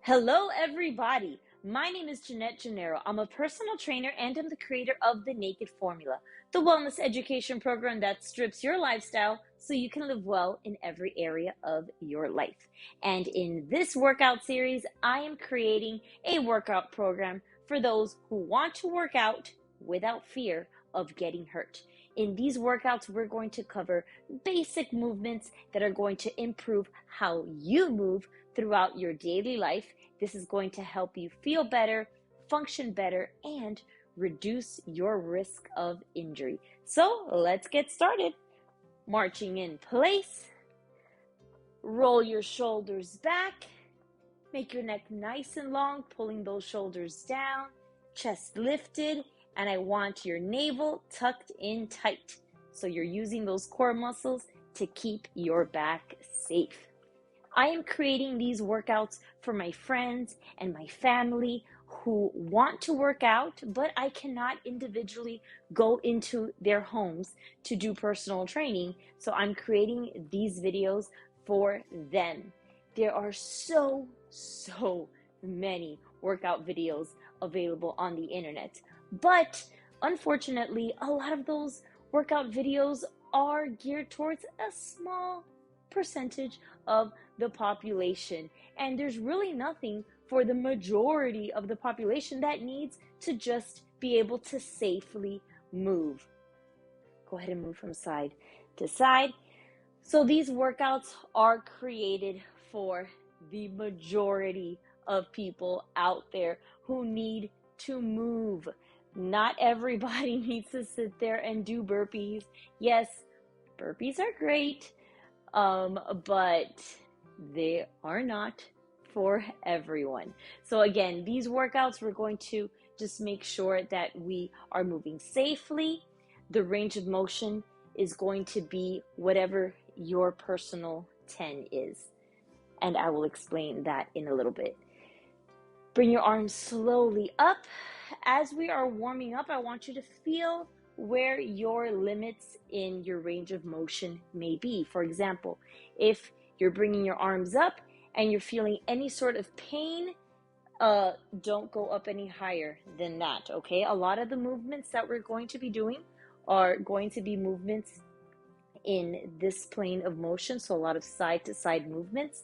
Hello, everybody. My name is Jeanette Gennaro. I'm a personal trainer and I'm the creator of the Naked Formula, the wellness education program that strips your lifestyle so you can live well in every area of your life. And in this workout series, I am creating a workout program for those who want to work out without fear of getting hurt. In these workouts, we're going to cover basic movements that are going to improve how you move throughout your daily life. This is going to help you feel better, function better, and reduce your risk of injury. So let's get started. Marching in place. Roll your shoulders back. Make your neck nice and long, pulling those shoulders down, chest lifted, and I want your navel tucked in tight. So you're using those core muscles to keep your back safe. I am creating these workouts for my friends and my family who want to work out, but I cannot individually go into their homes to do personal training. So I'm creating these videos for them. There are so many workout videos available on the internet, but unfortunately, a lot of those workout videos are geared towards a small percentage of the population, and there's really nothing for the majority of the population that needs to just be able to safely move. Go ahead and move from side to side. So these workouts are created for the majority of people out there who need to move. Not everybody needs to sit there and do burpees. Yes, burpees are great, but they are not for everyone. So again, these workouts, we're going to just make sure that we are moving safely. The range of motion is going to be whatever your personal 10 is. And I will explain that in a little bit. Bring your arms slowly up. As we are warming up, I want you to feel where your limits in your range of motion may be. For example, if you're bringing your arms up and you're feeling any sort of pain, don't go up any higher than that, okay? A lot of the movements that we're going to be doing are going to be movements in this plane of motion, so a lot of side-to-side movements.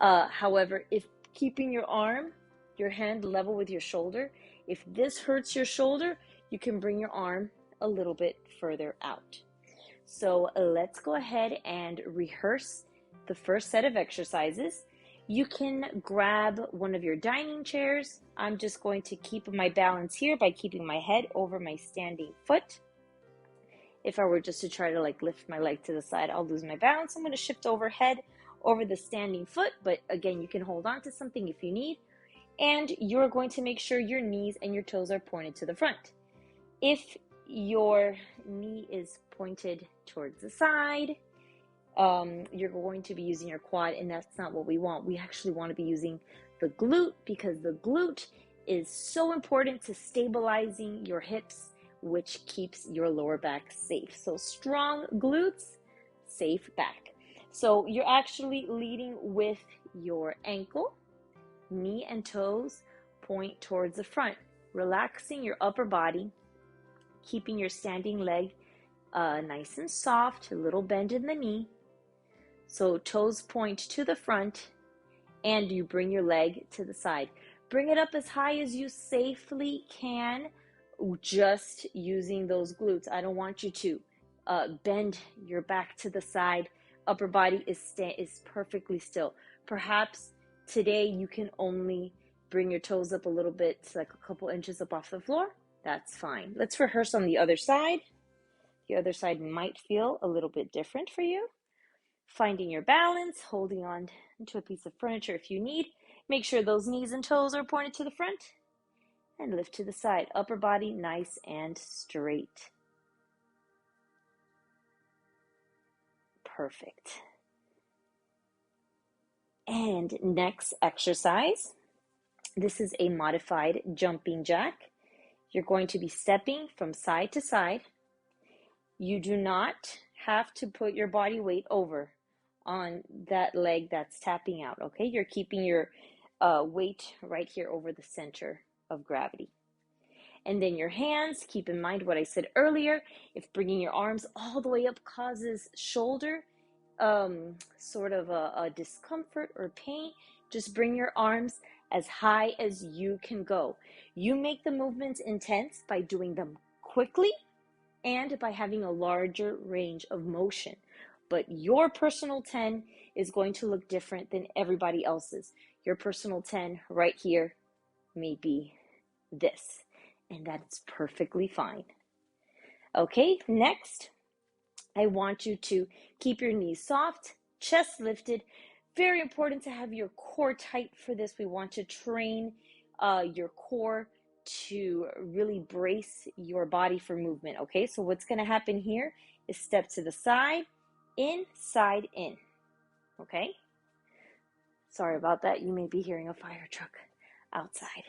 However, if keeping your hand level with your shoulder, if this hurts your shoulder, you can bring your arm a little bit further out. So let's go ahead and rehearse the first set of exercises. You can grab one of your dining chairs. I'm just going to keep my balance here by keeping my head over my standing foot. If I were just to try to lift my leg to the side, I'll lose my balance. I'm going to shift overhead over the standing foot, but again, you can hold on to something if you need. And you're going to make sure your knees and your toes are pointed to the front. If your knee is pointed towards the side, you're going to be using your quad, and that's not what we want. We actually want to be using the glute, because the glute is so important to stabilizing your hips, which keeps your lower back safe. So strong glutes, safe back. So you're actually leading with your ankle, knee and toes point towards the front, relaxing your upper body, keeping your standing leg nice and soft, a little bend in the knee. So toes point to the front, and you bring your leg to the side. Bring it up as high as you safely can, just using those glutes. I don't want you to bend your back to the side. Upper body is perfectly still. Perhaps today you can only bring your toes up a little bit, like a couple inches up off the floor. That's fine. Let's rehearse on the other side. The other side might feel a little bit different for you. Finding your balance, holding on to a piece of furniture if you need. Make sure those knees and toes are pointed to the front. And lift to the side. Upper body nice and straight. Perfect. And next exercise. This is a modified jumping jack. You're going to be stepping from side to side. You do not have to put your body weight over on that leg that's tapping out, okay? You're keeping your weight right here over the center of gravity. And then your hands, keep in mind what I said earlier, if bringing your arms all the way up causes shoulder sort of a discomfort or pain, just bring your arms as high as you can go. You make the movements intense by doing them quickly and by having a larger range of motion. But your personal 10 is going to look different than everybody else's. Your personal 10 right here may be this, and that's perfectly fine. Okay, next, I want you to keep your knees soft, chest lifted. Very important to have your core tight for this. We want to train your core to really brace your body for movement. Okay, so what's going to happen here is step to the side, in, side, in. Okay, sorry about that. You may be hearing a fire truck outside.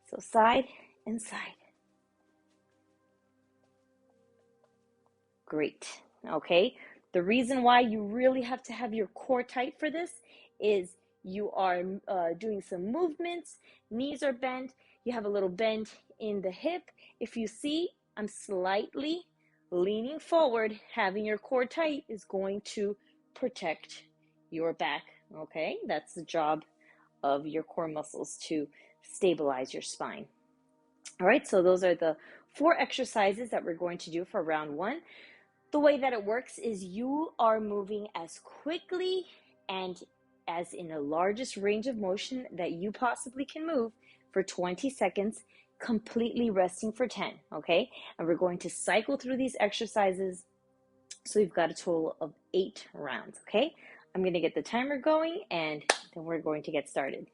So side and side. Great. Okay, the reason why you really have to have your core tight for this is you are doing some movements, knees are bent, you have a little bend in the hip. If you see, I'm slightly leaning forward. Having your core tight is going to protect your back. Okay, that's the job of your core muscles, to stabilize your spine. All right, so those are the 4 exercises that we're going to do for round 1. The way that it works is you are moving as quickly and as in the largest range of motion that you possibly can move for 20 seconds, completely resting for 10, okay? And we're going to cycle through these exercises, so you've got a total of 8 rounds, okay? I'm going to get the timer going, and then we're going to get started.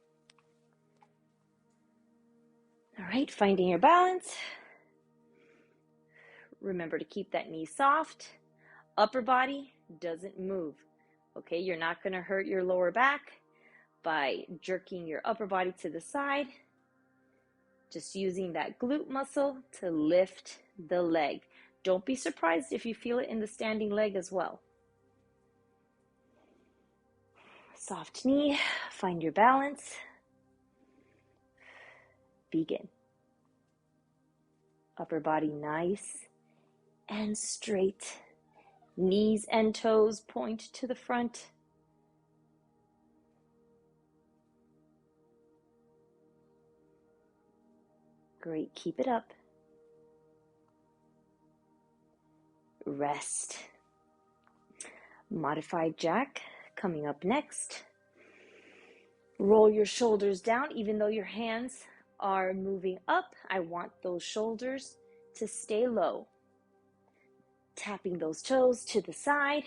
All right, finding your balance. Remember to keep that knee soft. Upper body doesn't move, okay? You're not going to hurt your lower back by jerking your upper body to the side. Just using that glute muscle to lift the leg. Don't be surprised if you feel it in the standing leg as well. Soft knee, find your balance. Begin. Upper body nice and straight. Knees and toes point to the front. Great, keep it up. Rest. Modified jack coming up next. Roll your shoulders down. Even though your hands are moving up, I want those shoulders to stay low. Tapping those toes to the side.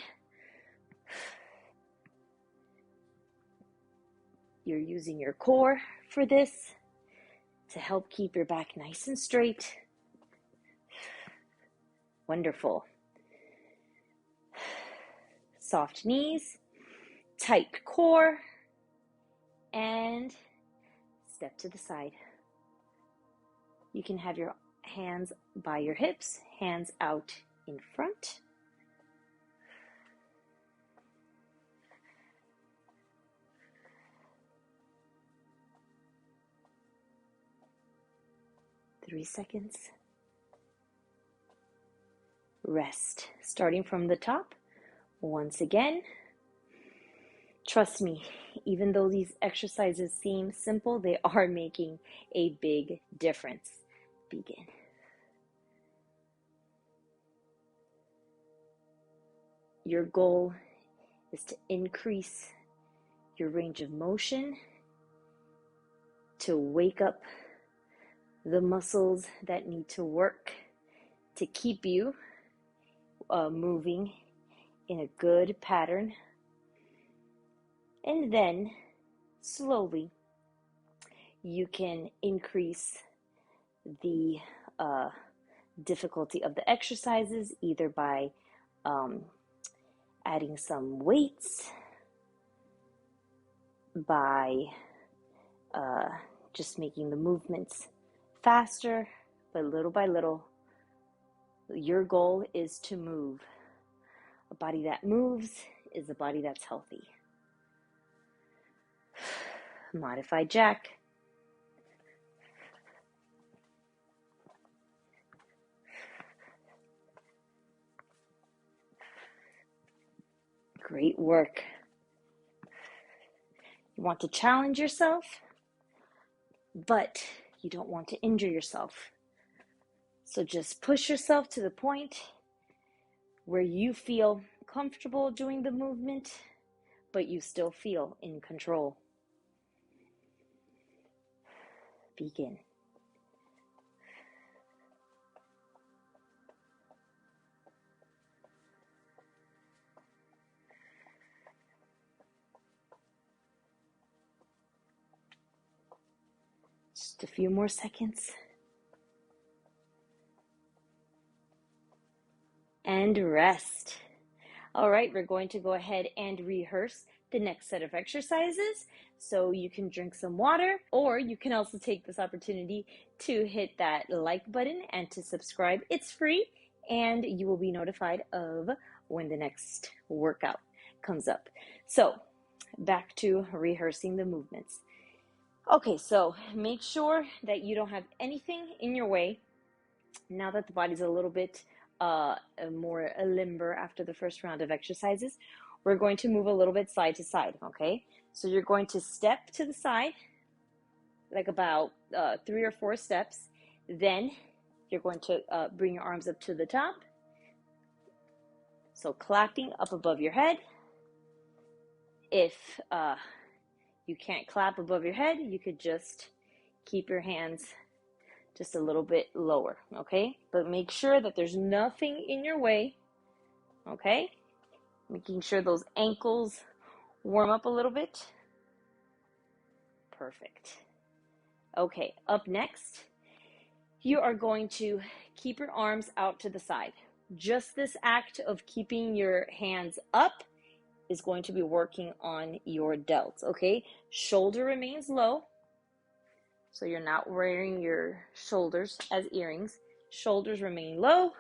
You're using your core for this to help keep your back nice and straight. Wonderful. Soft knees, tight core, and step to the side. You can have your hands by your hips, hands out in front. Three seconds. Rest. Starting from the top, once again. Trust me, even though these exercises seem simple, they are making a big difference. Begin. Your goal is to increase your range of motion, to wake up the muscles that need to work to keep you moving in a good pattern. And then slowly you can increase the difficulty of the exercises, either by adding some weights, by just making the movements faster, but little by little. Your goal is to move. A body that moves is a body that's healthy. modified jack. Great work. You want to challenge yourself, but you don't want to injure yourself. So just push yourself to the point where you feel comfortable doing the movement, but you still feel in control. Begin. Just a few more seconds. And rest. All right, we're going to go ahead and rehearse the next set of exercises. So you can drink some water, or you can also take this opportunity to hit that like button and to subscribe. It's free, and you will be notified of when the next workout comes up. So back to rehearsing the movements. Okay, so make sure that you don't have anything in your way. Now that the body's a little bit more limber after the first round of exercises, we're going to move a little bit side to side, okay? So you're going to step to the side, like about 3 or 4 steps. Then you're going to bring your arms up to the top. So clapping up above your head. If you can't clap above your head, you could just keep your hands just a little bit lower, okay? But make sure that there's nothing in your way, okay? Making sure those ankles warm up a little bit. Perfect. Okay, up next, you are going to keep your arms out to the side. Just this act of keeping your hands up is going to be working on your delts, okay? Shoulder remains low, so you're not wearing your shoulders as earrings. Shoulders remain low,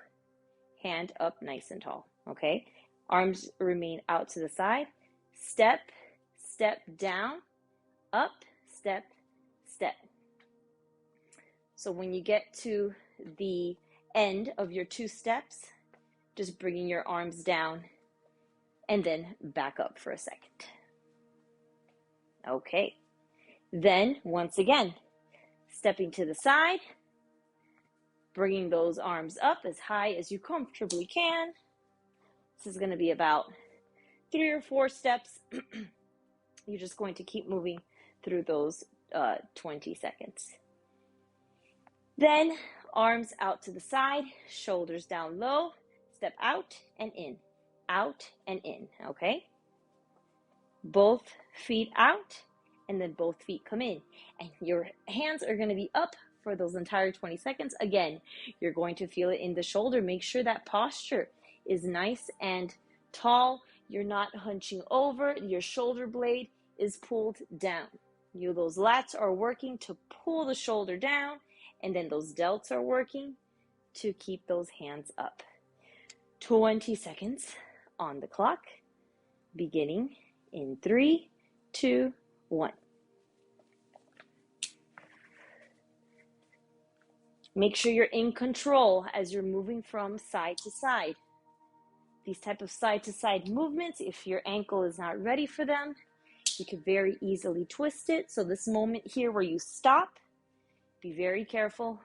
hand up nice and tall, okay? Arms remain out to the side. Step, step down, up, step, step. So when you get to the end of your 2 steps, just bringing your arms down and then back up for a second. Okay. Then, once again, stepping to the side, bringing those arms up as high as you comfortably can. This is going to be about 3 or 4 steps. You're just going to keep moving through those 20 seconds. Then, arms out to the side, shoulders down low, step out and in, okay? Both feet out, and then both feet come in. And your hands are going to be up for those entire 20 seconds. Again, you're going to feel it in the shoulder. Make sure that posture is nice and tall. You're not hunching over. Your shoulder blade is pulled down. Those lats are working to pull the shoulder down, and then those delts are working to keep those hands up. 20 seconds on the clock, beginning in 3, 2, 1. Make sure you're in control as you're moving from side to side. These type of side-to-side movements, if your ankle is not ready for them, you could very easily twist it. So this moment here where you stop, be very careful,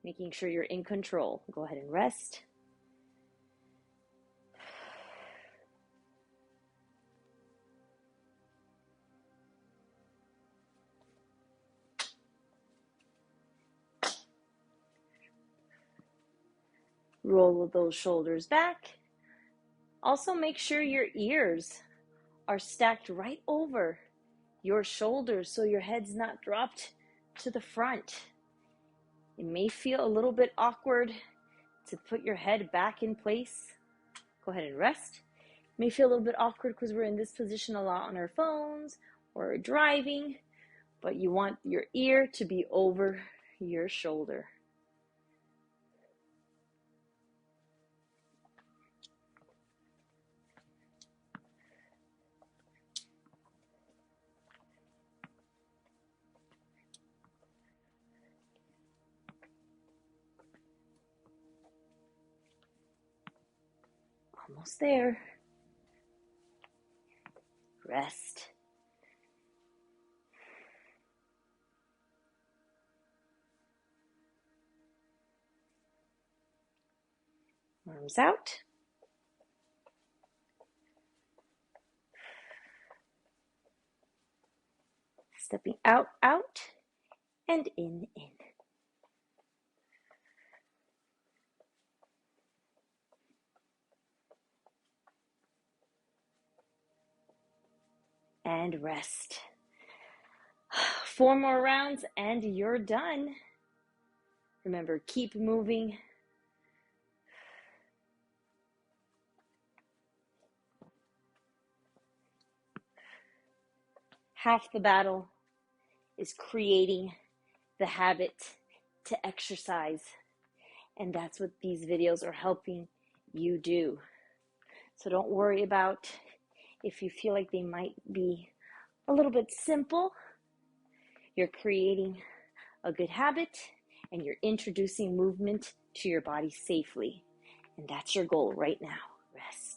making sure you're in control. Go ahead and rest. Roll those shoulders back. Also make sure your ears are stacked right over your shoulders so your head's not dropped to the front. It may feel a little bit awkward to put your head back in place. Go ahead and rest. It may feel a little bit awkward because we're in this position a lot on our phones or driving, but you want your ear to be over your shoulder. Almost there. Rest. Arms out. Stepping out, out, and in, in. And rest. 4 more rounds and you're done. Remember, keep moving. Half the battle is creating the habit to exercise. And that's what these videos are helping you do. So don't worry about if you feel like they might be a little bit simple. You're creating a good habit and you're introducing movement to your body safely. And that's your goal right now. Rest.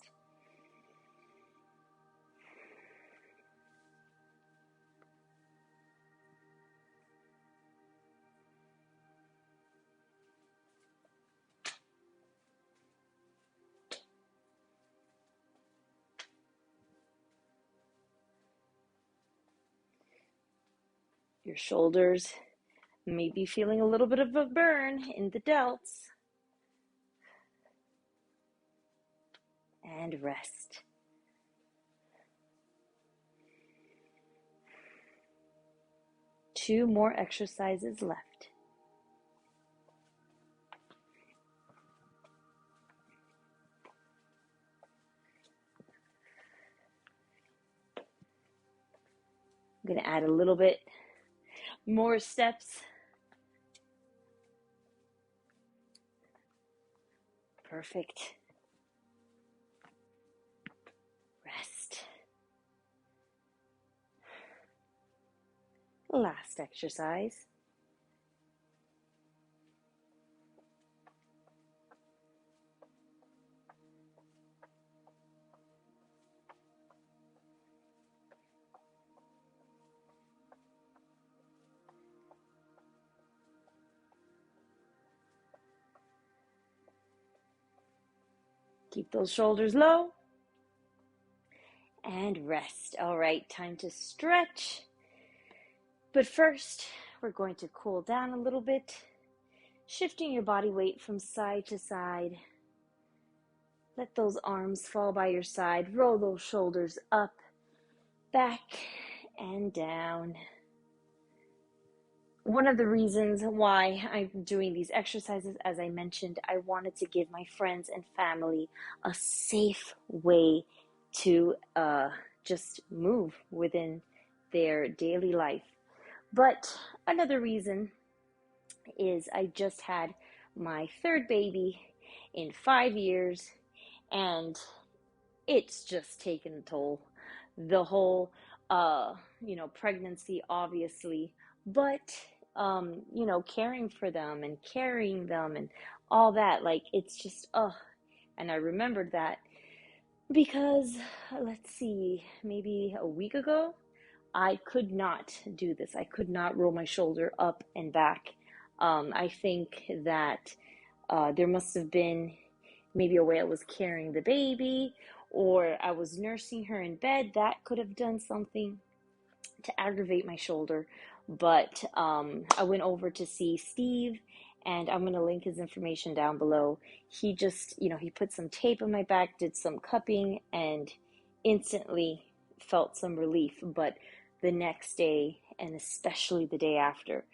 Your shoulders may be feeling a little bit of a burn in the delts. And rest. Two more exercises left. I'm going to add a little bit more steps. Perfect. Rest. Last exercise. Keep those shoulders low. And rest. All right, time to stretch. But first, we're going to cool down a little bit, shifting your body weight from side to side. Let those arms fall by your side. Roll those shoulders up, back, and down. One of the reasons why I'm doing these exercises, as I mentioned, I wanted to give my friends and family a safe way to just move within their daily life. But another reason is I just had my third baby in 5 years, and it's just taken a toll. The whole, pregnancy, obviously, but, caring for them and carrying them and all that, like, it's just, and I remembered that because, let's see, maybe a week ago, I could not do this. I could not roll my shoulder up and back. I think that there must have been maybe a way I was carrying the baby, or I was nursing her in bed. That could have done something to aggravate my shoulder. But I went over to see Steve, and I'm going to link his information down below. He just, he put some tape on my back, did some cupping, and instantly felt some relief. But the next day, and especially the day after,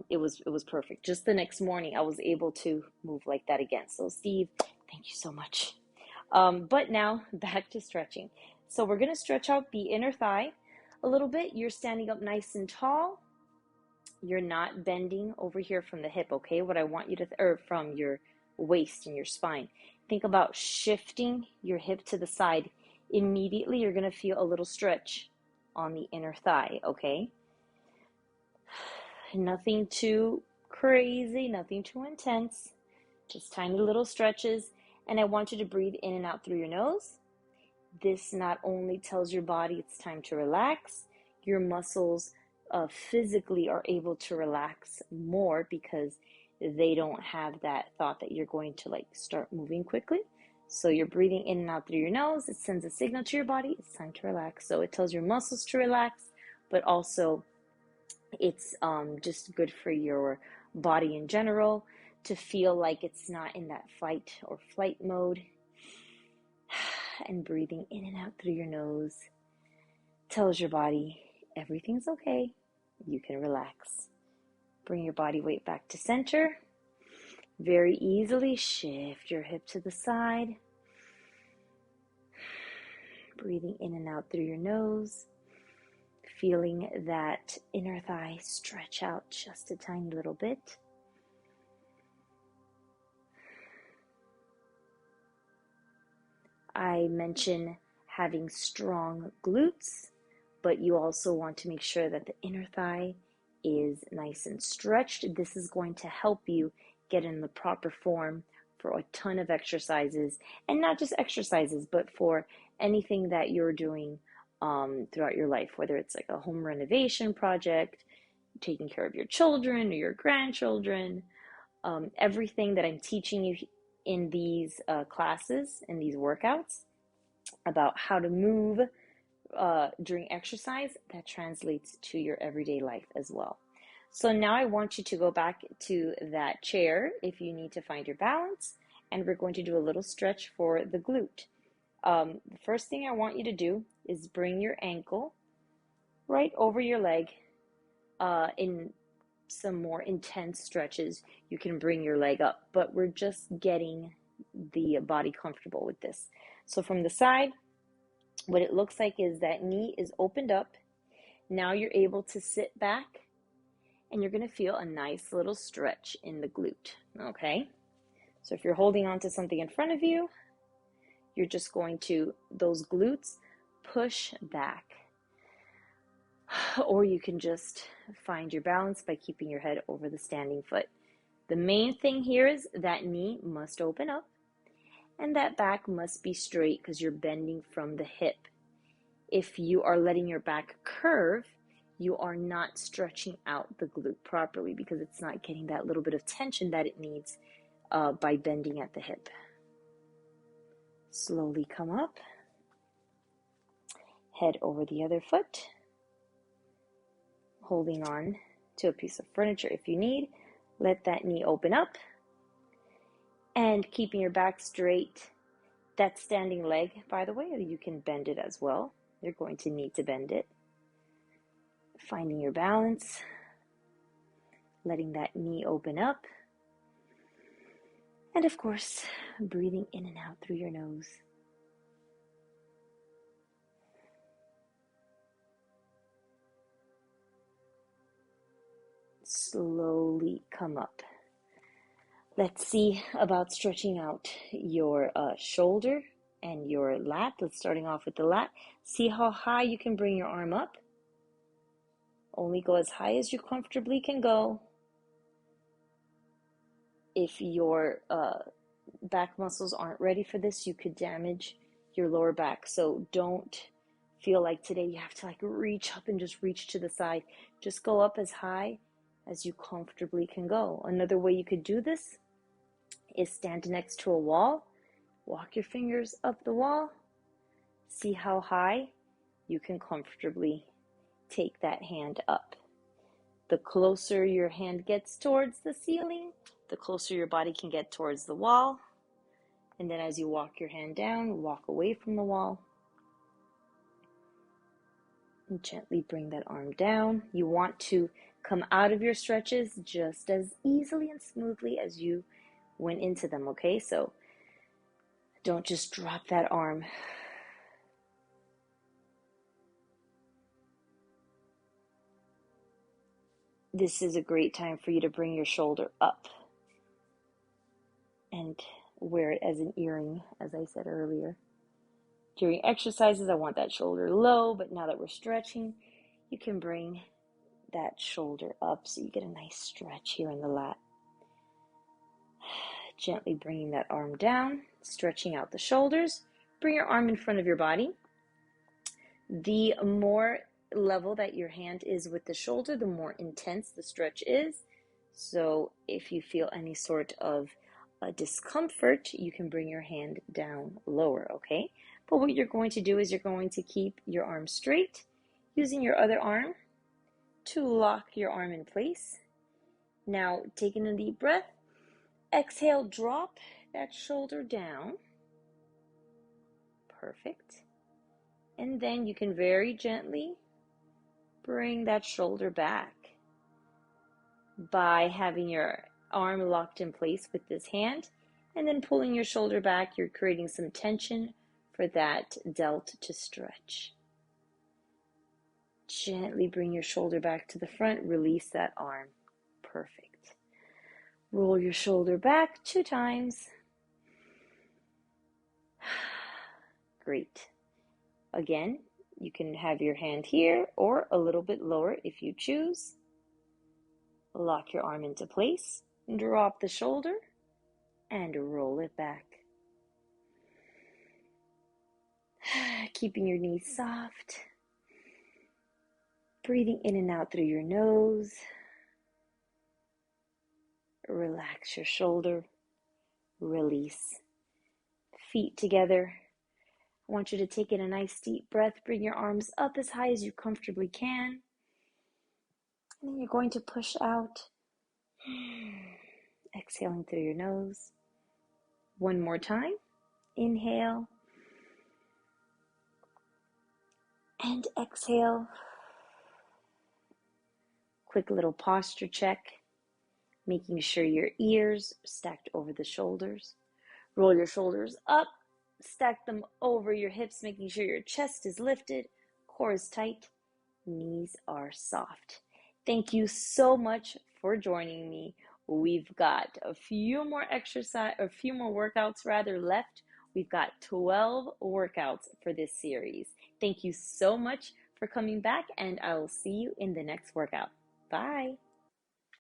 it was perfect. Just the next morning, I was able to move like that again. So Steve, thank you so much. But now back to stretching. So we're going to stretch out the inner thigh a little bit. You're standing up nice and tall. You're not bending over here from the hip, okay? What I want you to, or from your waist and your spine. Think about shifting your hip to the side. Immediately, you're going to feel a little stretch on the inner thigh, okay? Nothing too crazy, nothing too intense, just tiny little stretches. And I want you to breathe in and out through your nose. This not only tells your body it's time to relax, your muscles physically are able to relax more because they don't have that thought that you're going to like start moving quickly. So you're breathing in and out through your nose. It sends a signal to your body. It's time to relax. So it tells your muscles to relax, but also it's just good for your body in general to feel like it's not in that fight or flight mode. And breathing in and out through your nose tells your body everything's okay. You can relax. Bring your body weight back to center. Very easily shift your hip to the side. Breathing in and out through your nose. Feeling that inner thigh stretch out just a tiny little bit. I mentioned having strong glutes, but you also want to make sure that the inner thigh is nice and stretched. This is going to help you get in the proper form for a ton of exercises, and not just exercises, but for anything that you're doing throughout your life, whether it's like a home renovation project, taking care of your children or your grandchildren. Everything that I'm teaching you in these classes, in these workouts, about how to move during exercise, that translates to your everyday life as well. So now I want you to go back to that chair if you need to find your balance, and we're going to do a little stretch for the glute. The first thing I want you to do is bring your ankle right over your leg. In some more intense stretches, you can bring your leg up, but we're just getting the body comfortable with this. So from the side, what it looks like is that knee is opened up. Now you're able to sit back, and you're going to feel a nice little stretch in the glute, okay? So if you're holding on to something in front of you, you're just going to, those glutes, push back. Or you can just find your balance by keeping your head over the standing foot. The main thing here is that knee must open up, and that back must be straight because you're bending from the hip. If you are letting your back curve, you are not stretching out the glute properly because it's not getting that little bit of tension that it needs by bending at the hip. Slowly come up, head over the other foot, holding on to a piece of furniture if you need. Let that knee open up, and keeping your back straight. That standing leg, by the way, you can bend it as well. You're going to need to bend it. Finding your balance, letting that knee open up, and of course, breathing in and out through your nose. Slowly come up. Let's see about stretching out your shoulder and your lat. Let's starting off with the lat. See how high you can bring your arm up. Only go as high as you comfortably can go. If your back muscles aren't ready for this, you could damage your lower back. So don't feel like today you have to like reach up and just reach to the side. Just go up as high as you comfortably can go. Another way you could do this is stand next to a wall. Walk your fingers up the wall. See how high you can comfortably take that hand up. The closer your hand gets towards the ceiling, the closer your body can get towards the wall. And then as you walk your hand down, walk away from the wall. And gently bring that arm down. You want to come out of your stretches just as easily and smoothly as you went into them, okay? So don't just drop that arm. This is a great time for you to bring your shoulder up and wear it as an earring, as I said earlier. During exercises, I want that shoulder low, but now that we're stretching, you can bring that shoulder up so you get a nice stretch here in the lat. Gently bringing that arm down. Stretching out the shoulders. Bring your arm in front of your body. The more level that your hand is with the shoulder, the more intense the stretch is. So if you feel any sort of discomfort, you can bring your hand down lower, okay? But what you're going to do is you're going to keep your arm straight, using your other arm to lock your arm in place. Now, taking a deep breath, exhale, drop that shoulder down. Perfect. And then you can very gently bring that shoulder back by having your arm locked in place with this hand, and then pulling your shoulder back. You're creating some tension for that delt to stretch. Gently bring your shoulder back to the front, release that arm. Perfect. Roll your shoulder back 2 times. Great. Again, you can have your hand here or a little bit lower if you choose. Lock your arm into place, drop the shoulder, and roll it back. Keeping your knees soft. Breathing in and out through your nose. Relax your shoulder. Release. Feet together. I want you to take in a nice deep breath. Bring your arms up as high as you comfortably can. And then you're going to push out. Exhaling through your nose. One more time. Inhale. And exhale. Quick little posture check. Making sure your ears are stacked over the shoulders. Roll your shoulders up. Stack them over your hips, making sure your chest is lifted, core is tight, knees are soft. Thank you so much for joining me. We've got a few more workouts left. We've got 12 workouts for this series. Thank you so much for coming back, and I will see you in the next workout. Bye.